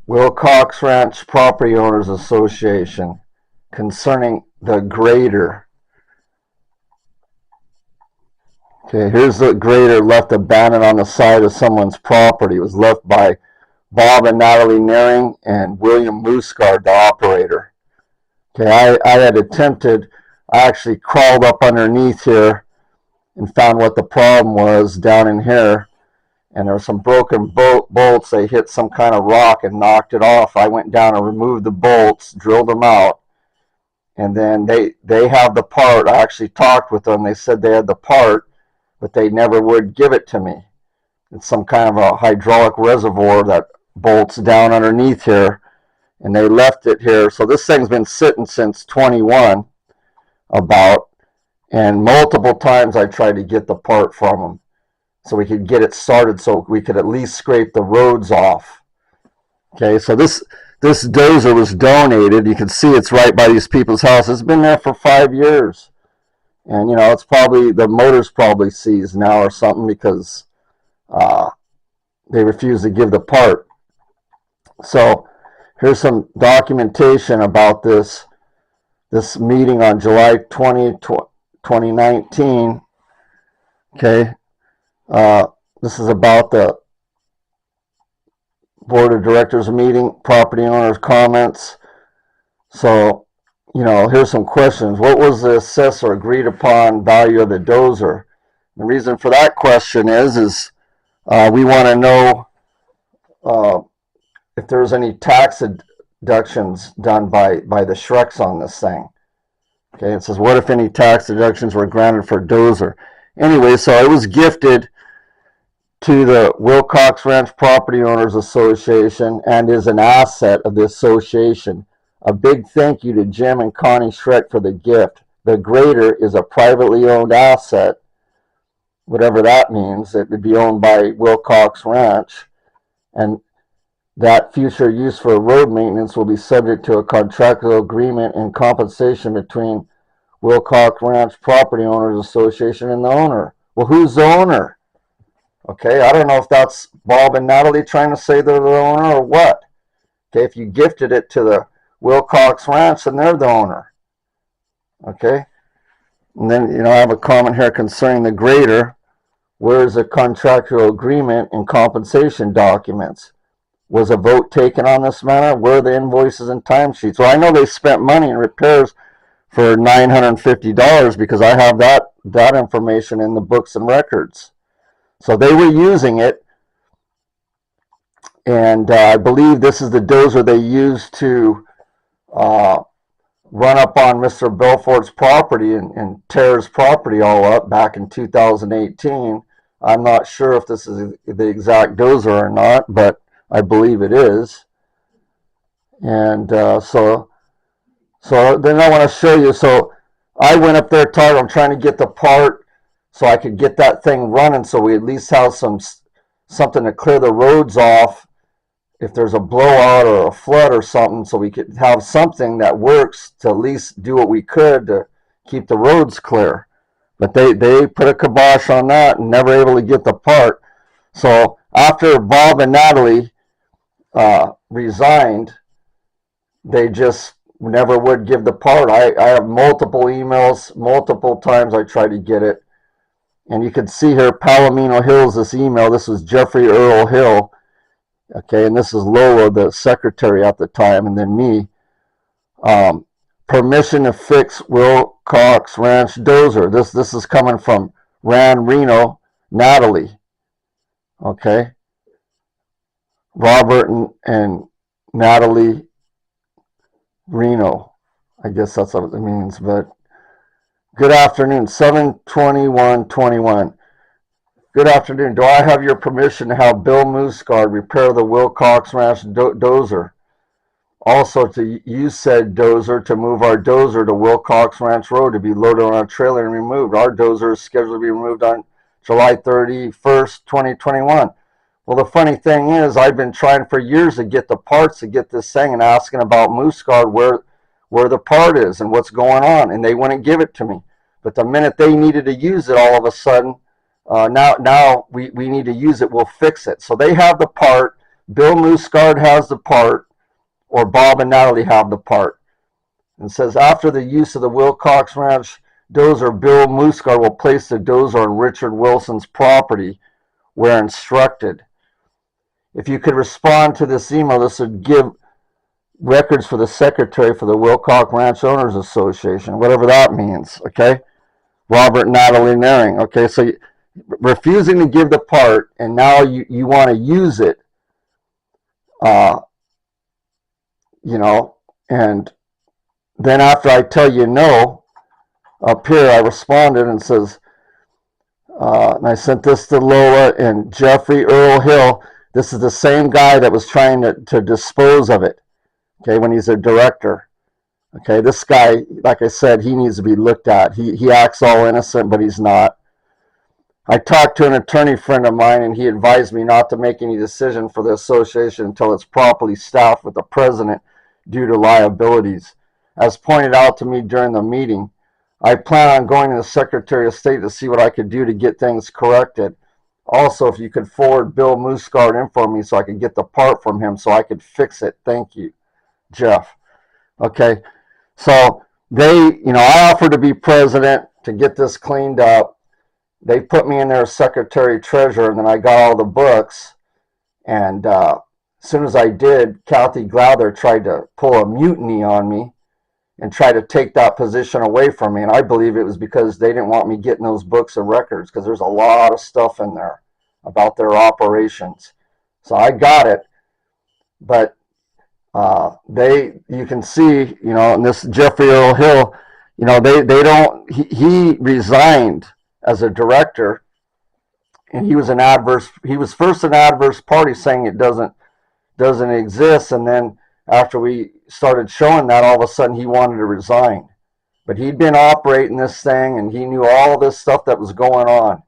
Wilcox Ranch Property Owners Association concerning the grader. Okay, here's the grader left abandoned on the side of someone's property. It was left by Bob and Natalie Nearing and William Moosegard, the operator. Okay, I had attempted, I actually crawled up underneath here and found what the problem was down in here. And there were some broken bolts. They hit some kind of rock and knocked it off. I went down and removed the bolts, drilled them out, and then they have the part. I actually talked with them. They said they had the part, but they never would give it to me. It's some kind of a hydraulic reservoir that bolts down underneath here, and they left it here. So this thing's been sitting since 21 about, and multiple times I tried to get the part from them so we could get it started, so we could at least scrape the roads off. Okay, so this dozer was donated. You can see it's right by these people's house. It's been there for 5 years. And, you know, it's probably, the motor's probably seized now or something because they refuse to give the part. So here's some documentation about this meeting on July 20, 2019. Okay. This is about the board of directors meeting, property owners' comments. So, you know, here's some questions. What was the assessed or agreed upon value of the dozer? The reason for that question is we want to know if there's any tax deductions done by the Shreks on this thing. Okay, it says, what if any tax deductions were granted for dozer? Anyway, so it was gifted to the Wilcox Ranch Property Owners Association and is an asset of the association. A big thank you to Jim and Connie Shrek for the gift. The grader is a privately owned asset, whatever that means. It would be owned by Wilcox Ranch, and that future use for road maintenance will be subject to a contractual agreement and compensation between Wilcox Ranch Property Owners Association and the owner. Well, who's the owner? Okay, I don't know if that's Bob and Natalie trying to say they're the owner or what. Okay, if you gifted it to the Wilcox Ranch, then they're the owner. Okay, and then, you know, I have a comment here concerning the grader. Where is the contractual agreement and compensation documents? Was a vote taken on this matter? Where are the invoices and timesheets? Well, I know they spent money in repairs for $950 because I have that information in the books and records. So they were using it, and I believe this is the dozer they used to run up on Mr. Belfort's property and tear his property all up back in 2018. I'm not sure if this is the exact dozer or not, but I believe it is. And so then I want to show you. So I went up there, I'm trying to get the part so I could get that thing running, so we at least have something to clear the roads off if there's a blowout or a flood or something, so we could have something that works to at least do what we could to keep the roads clear. But they put a kibosh on that and never able to get the part. So after Bob and Natalie resigned, they just never would give the part. I have multiple emails, multiple times I tried to get it. And you can see here, Palomino Hills, this email. This was Jeffrey Earl Hill. Okay, and this is Lola, the secretary at the time, and then me. Permission to fix Wilcox Ranch dozer. This is coming from Ran Reno, Natalie. Okay. Robert and Natalie Reno. I guess that's what it means, but good afternoon, 7/21/21. Good afternoon. Do I have your permission to have Bill Moosegard repair the Wilcox Ranch dozer? Also, to use said dozer to move our dozer to Wilcox Ranch Road to be loaded on a trailer and removed. Our dozer is scheduled to be removed on July 31st, 2021. Well, the funny thing is, I've been trying for years to get the parts to get this thing and asking about Moosegard where the part is and what's going on, and they wouldn't give it to me. But the minute they needed to use it, all of a sudden, now we need to use it, we'll fix it. So they have the part. Bill Muscard has the part, or Bob and Natalie have the part. And says, after the use of the Wilcox Ranch dozer, Bill Muscard will place the dozer on Richard Wilson's property where instructed. If you could respond to this email, this would give records for the secretary for the Wilcox Ranch Owners Association, whatever that means, okay? Robert and Natalie Naring, okay? So refusing to give the part, and now you want to use it, you know, and then after I tell you no, up here I responded and says, and I sent this to Lola and Jeffrey Earl Hill. This is the same guy that was trying to dispose of it, okay, when he's a director. Okay, this guy, like I said, he needs to be looked at. He acts all innocent, but he's not. I talked to an attorney friend of mine, and he advised me not to make any decision for the association until it's properly staffed with the president due to liabilities. As pointed out to me during the meeting, I plan on going to the Secretary of State to see what I could do to get things corrected. Also, if you could forward Bill Muscard info me so I could get the part from him so I could fix it. Thank you, Jeff. Okay, so I offered to be president to get this cleaned up. They put me in there as secretary treasurer, and then I got all the books. And as soon as I did, Kathy Glowther tried to pull a mutiny on me and try to take that position away from me. And I believe it was because they didn't want me getting those books of records, because there's a lot of stuff in there about their operations. So I got it, but you can see, and this Jeffrey Earl Hill, he resigned as a director, and he was first an adverse party, saying it doesn't exist, and then after we started showing that, all of a sudden he wanted to resign. But he'd been operating this thing, and he knew all this stuff that was going on,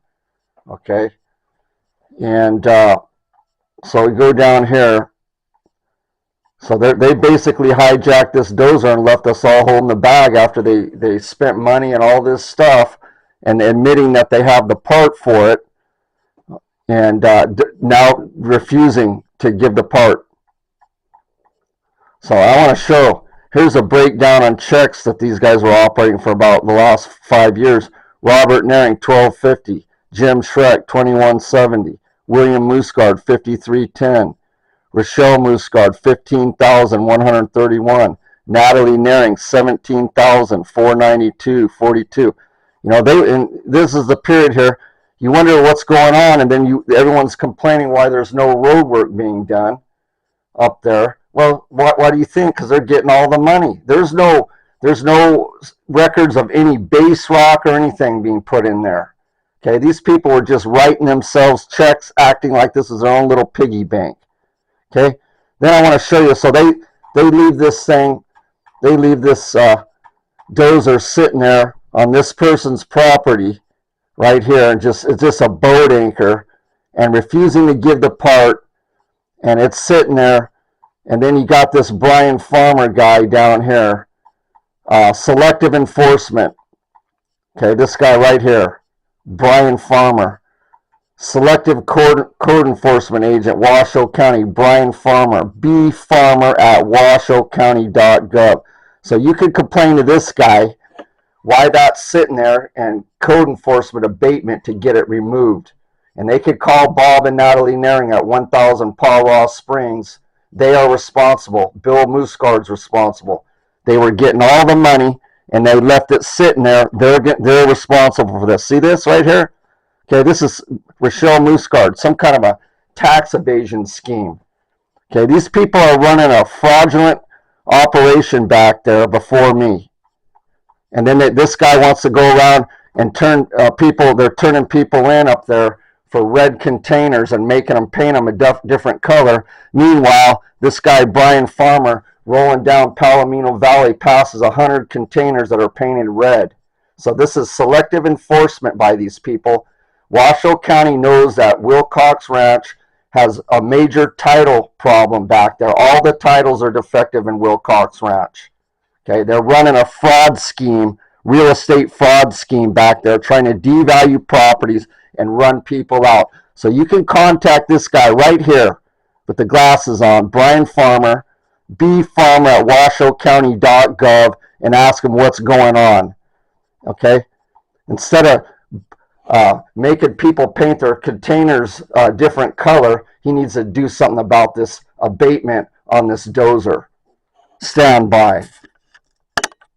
okay? And so we go down here. So they basically hijacked this dozer and left us all holding the bag after they spent money and all this stuff, and admitting that they have the part for it, and now refusing to give the part. So I want to show, here's a breakdown on checks that these guys were operating for about the last 5 years. Robert Naring, $12.50. Jim Schreck, $21.70. William Muscard, $53.10. Rochelle Muscard, $15,131. Natalie Naring, $17,492.42. And this is the period here. You wonder what's going on, and then everyone's complaining why there's no road work being done up there. Well, why do you think? Because they're getting all the money. There's no records of any base rock or anything being put in there. Okay, these people were just writing themselves checks, acting like this is their own little piggy bank. Okay, then I want to show you. So they leave this thing, they leave this dozer sitting there on this person's property right here, and it's just a boat anchor, and refusing to give the part, and it's sitting there. And then you got this Brian Farmer guy down here, selective enforcement. Okay, this guy right here, Brian Farmer. Selective code enforcement agent, Washoe County, Brian Farmer, bfarmer@washoecounty.gov. So you could complain to this guy why that's sitting there, and code enforcement abatement to get it removed. And they could call Bob and Natalie Naring at 1000 Paw Ross Springs. They are responsible. Bill Muscard's responsible. They were getting all the money, and they left it sitting there. They're responsible for this. See this right here? Okay, this is Rochelle Muscard, some kind of a tax evasion scheme. Okay, these people are running a fraudulent operation back there before me. And then this guy wants to go around and turn they're turning people in up there for red containers and making them paint them a different color. Meanwhile, this guy, Brian Farmer, rolling down Palomino Valley, passes 100 containers that are painted red. So this is selective enforcement by these people. Washoe County knows that Wilcox Ranch has a major title problem back there. All the titles are defective in Wilcox Ranch. Okay, they're running a fraud scheme, real estate fraud scheme back there, trying to devalue properties and run people out. So you can contact this guy right here, with the glasses on, Brian Farmer, bfarmer at washoecounty.gov, and ask him what's going on. Okay? Instead of making people paint their containers a different color, he needs to do something about this abatement on this dozer. Stand by.